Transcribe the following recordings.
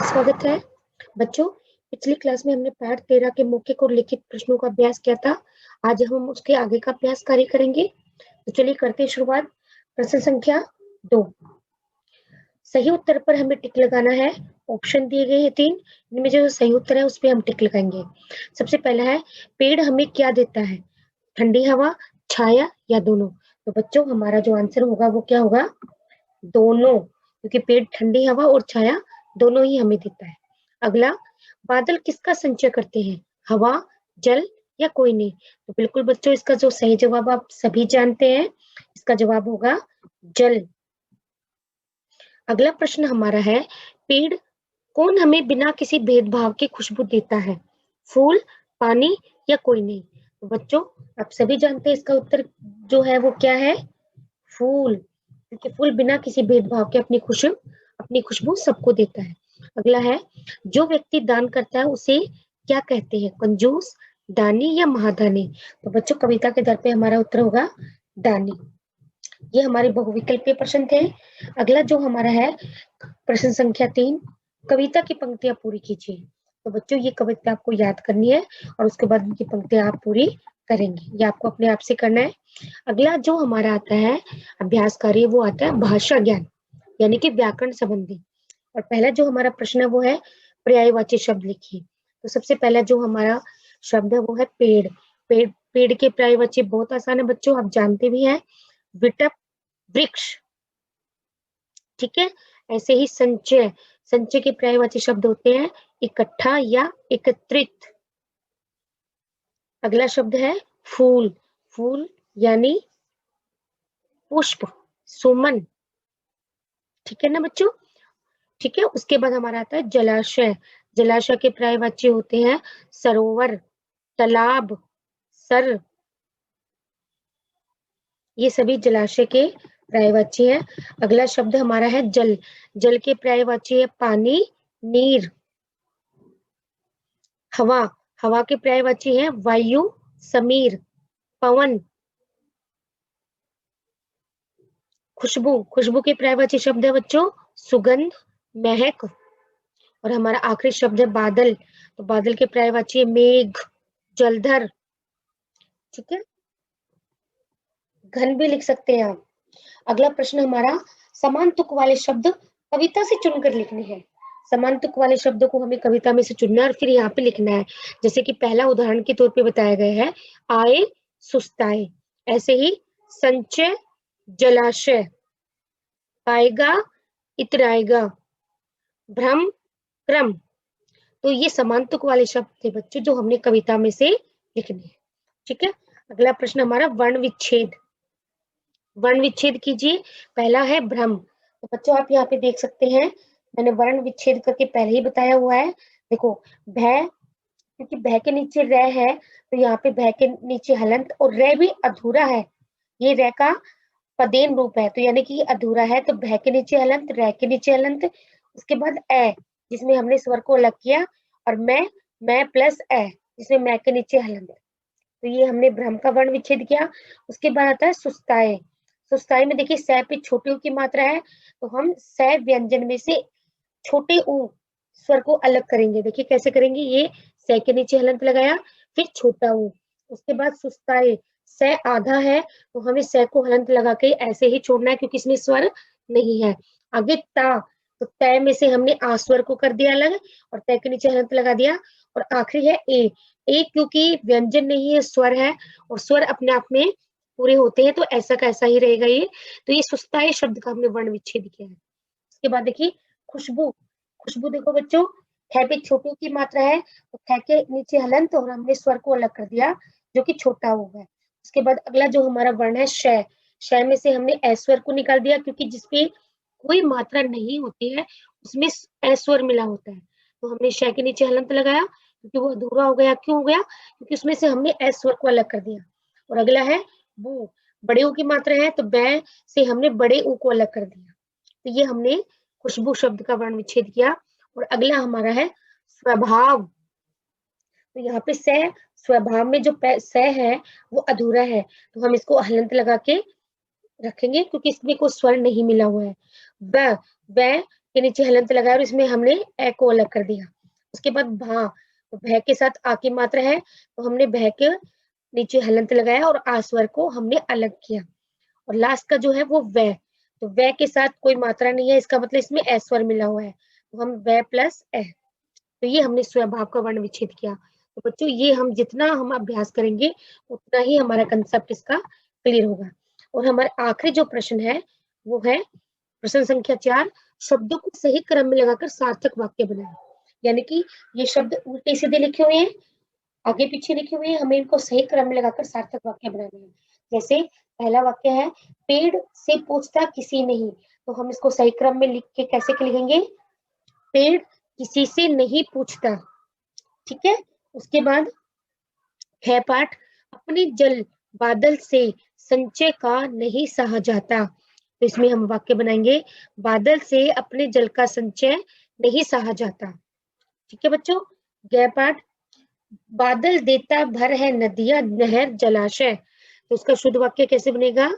स्वागत है बच्चों। पिछली क्लास में हमने पाठ 13 के मौखिक और लिखित प्रश्नों का अभ्यास किया था। आज हम उसके आगे का अभ्यास कार्य करेंगे। तो चलिए करते हैं शुरुआत। प्रश्न संख्या 2। सही उत्तर पर हमें टिक लगाना है। ऑप्शन दिए गए हैं 3, इनमें जो सही उत्तर है उस पर हम टिक लगाएंगे। सबसे पहला है, पेड़ हमें क्या देता है? ठंडी हवा, छाया या दोनों? तो बच्चों हमारा जो आंसर होगा वो क्या होगा? दोनों, क्योंकि पेड़ ठंडी हवा और छाया दोनों ही हमें देता है। अगला, बादल किसका संचय करते हैं? हवा, जल या कोई नहीं? तो बिल्कुल बच्चों इसका जो सही जवाब आप सभी जानते हैं, इसका जवाब होगा जल। अगला प्रश्न हमारा है, पेड़ कौन हमें बिना किसी भेदभाव के खुशबू देता है? फूल, पानी या कोई नहीं? तो बच्चों आप सभी जानते हैं इसका उत्तर जो है वो क्या है? फूल, क्योंकि फूल बिना किसी भेदभाव के अपनी खुशबू सबको देता है। अगला है, जो व्यक्ति दान करता है उसे क्या कहते हैं? कंजूस, दानी या महादानी? तो बच्चों कविता के दर पे हमारा उत्तर होगा दानी। ये हमारे बहुविकल्पीय प्रश्न थे। अगला जो हमारा है प्रश्न संख्या 3, कविता की पंक्तियां पूरी कीजिए। तो बच्चों ये कविता आपको याद करनी है और उसके बाद इनकी पंक्तियां आप पूरी करेंगे। ये आपको अपने आप से करना है। अगला जो हमारा आता है अभ्यास कार्य वो आता है भाषा ज्ञान, यानी कि व्याकरण संबंधी। और पहला जो हमारा प्रश्न है वो है पर्यायवाची शब्द लिखिए। तो सबसे पहला जो हमारा शब्द है वो है पेड़। पेड़ के पर्यायवाची बहुत आसान है बच्चों, आप जानते भी हैं। विटप, वृक्ष, ठीक है। ऐसे ही संचय, संचय के पर्यायवाची शब्द होते हैं इकट्ठा या एकत्रित। अगला शब्द है फूल, फूल यानी पुष्प, सुमन, ठीक है ना बच्चों। ठीक है, उसके बाद हमारा आता है जलाशय। जलाशय के पर्यायवाची होते हैं सरोवर, तालाब, सर, ये सभी जलाशय के पर्यायवाची है। अगला शब्द हमारा है जल। जल के पर्यायवाची है पानी, नीर। हवा, हवा के पर्यायवाची है वायु, समीर, पवन। खुशबू, खुशबू के पर्यायवाची शब्द है बच्चों सुगंध, महक। और हमारा आखिरी शब्द है बादल। तो बादल के पर्यायवाची है मेघ, जलधर, ठीक है। घन भी लिख सकते हैं आप। अगला प्रश्न हमारा, समान तुक वाले शब्द कविता से चुनकर लिखने हैं। समान तुक वाले शब्दों को हमें कविता में से चुनना है और फिर यहाँ पे लिखना है। जैसे कि पहला उदाहरण के तौर पे बताया गया है, आए, सुस्ताए। ऐसे ही संचय, जलाशय, पाएगा, इतराएगा, भ्रम, क्रम। तो ये समान तुक वाले शब्द थे बच्चों जो हमने कविता में से लिखने हैं, ठीक है। अगला प्रश्न हमारा वर्ण विच्छेद। वर्ण विच्छेद कीजिए। पहला है भ्रम। तो बच्चों आप यहाँ पे देख सकते हैं, मैंने वर्ण विच्छेद करके पहले ही बताया हुआ है। देखो भय, क्योंकि भय के नीचे रे है तो यहाँ पे भय के नीचे हलंत और रे भी अधूरा है। ये रे का पदेन रूप है तो यानी कि अधूरा है, तो भय के नीचे हलंत, रे के नीचे हलंत, उसके बाद ए जिसमें हमने स्वर को अलग किया, और मैं प्लस ए जिसमें मैं के नीचे हलंत। तो ये हमने भ्रम का वर्ण विच्छेद किया। उसके बाद आता है सुस्ताए। सुस्ताए में देखिए स पे छोटे ऊ की मात्रा है तो हम स व्यंजन में से छोटे ऊ स्वर को अलग करेंगे। देखिए कैसे करेंगे, ये स के नीचे हलंत लगाया, फिर छोटा ऊ, उसके बाद सुस्ताए, स आधा है तो हमें स को हलंत लगा के ऐसे ही छोड़ना है क्योंकि इसमें स्वर नहीं है। आगे ता, तो तय में से हमने आ स्वर को कर दिया अलग और तय के नीचे हलंत लगा दिया। और आखिरी है ए। ए क्योंकि व्यंजन नहीं है, स्वर है और स्वर अपने आप में पूरे होते हैं तो ऐसा का ऐसा ही रहेगा ये। तो ये सुस्ताए शब्द का हमने वर्ण विच्छेद किया है। उसके बाद देखिए खुशबू। खुशबू देखो बच्चों, ख पे छोटू की मात्रा है तो ख के नीचे हलंत और हमने स्वर को अलग कर दिया जो कि छोटा हो है। उसके बाद अगला जो हमारा वर्ण है श। श में से हमने ए स्वर को निकाल दिया क्योंकि जिसपे कोई मात्रा नहीं होती है उसमें ए स्वर मिला होता है, तो हमने श के नीचे हलंत लगाया क्योंकि वो अधूरा हो गया। क्यों हो गया? क्योंकि उसमें से हमने एस स्वर को अलग कर दिया। और अगला है बू, बड़े ऊ की मात्रा है तो बै से हमने बड़े ऊ को अलग कर दिया। तो ये हमने खुशबू शब्द का वर्ण विच्छेद किया। और अगला हमारा है स्वभाव। तो यहाँ पे स, स्वभाव में जो स है वो अधूरा है तो हम इसको हलंत लगा के रखेंगे क्योंकि इसमें कोई स्वर नहीं मिला हुआ है। ब के नीचे हलंत लगाया और इसमें हमने ए को अलग कर दिया। उसके बाद भा, तो भय के साथ आ की मात्रा है, तो हमने भय के नीचे हलंत लगाया और आ स्वर को हमने अलग किया। और लास्ट का जो है वो वै, तो वै के साथ कोई मात्रा नहीं है, इसका मतलब इसमें ए स्वर मिला हुआ है, तो हम वै प्लस ए, तो ये हमने स्वभाव का वर्ण विच्छेद किया। तो बच्चों ये हम जितना हम अभ्यास करेंगे उतना ही हमारा कंसेप्ट इसका क्लियर होगा। और हमारा आखिरी जो प्रश्न है वो है प्रश्न संख्या 4, शब्दों को सही क्रम में लगाकर सार्थक वाक्य बनाएं। यानी कि ये शब्द उल्टे सीधे लिखे हुए हैं, आगे पीछे लिखे हुए हैं, हमें इनको सही क्रम में लगाकर सार्थक वाक्य बनाने हैं। जैसे पहला वाक्य है, पेड़ से पूछता किसी नहीं, तो हम इसको सही क्रम में लिख के कैसे लिखेंगे, पेड़ किसी से नहीं पूछता, ठीक है। उसके बाद है पाठ, अपने जल बादल से संचय का नहीं सहा जाता, तो इसमें हम वाक्य बनाएंगे, बादल से अपने जल का संचय नहीं सहा जाता, ठीक है बच्चों। गय पाठ, बादल देता भर है नदियां नहर जलाशय, तो उसका शुद्ध वाक्य कैसे बनेगा,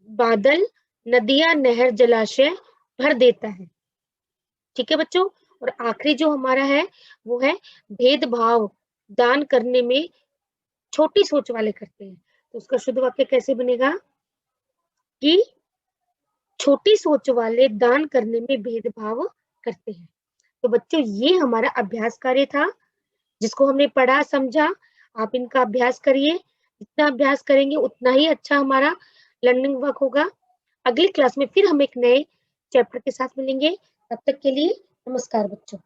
बादल नदियां नहर जलाशय भर देता है, ठीक है बच्चों। और आखिरी जो हमारा है वो है, भेदभाव दान करने में छोटी सोच वाले करते हैं, तो उसका शुद्ध वाक्य कैसे बनेगा कि छोटी सोच वाले दान करने में भेदभाव करते हैं। तो बच्चों ये हमारा अभ्यास कार्य था, जिसको हमने पढ़ा समझा, आप इनका अभ्यास करिए, जितना अभ्यास करेंगे उतना ही अच्छा हमारा लर्निंग वर्क होगा। अगली क्लास में फिर हम एक नए चैप्टर के साथ मिलेंगे, तब तक के लिए नमस्कार बच्चों।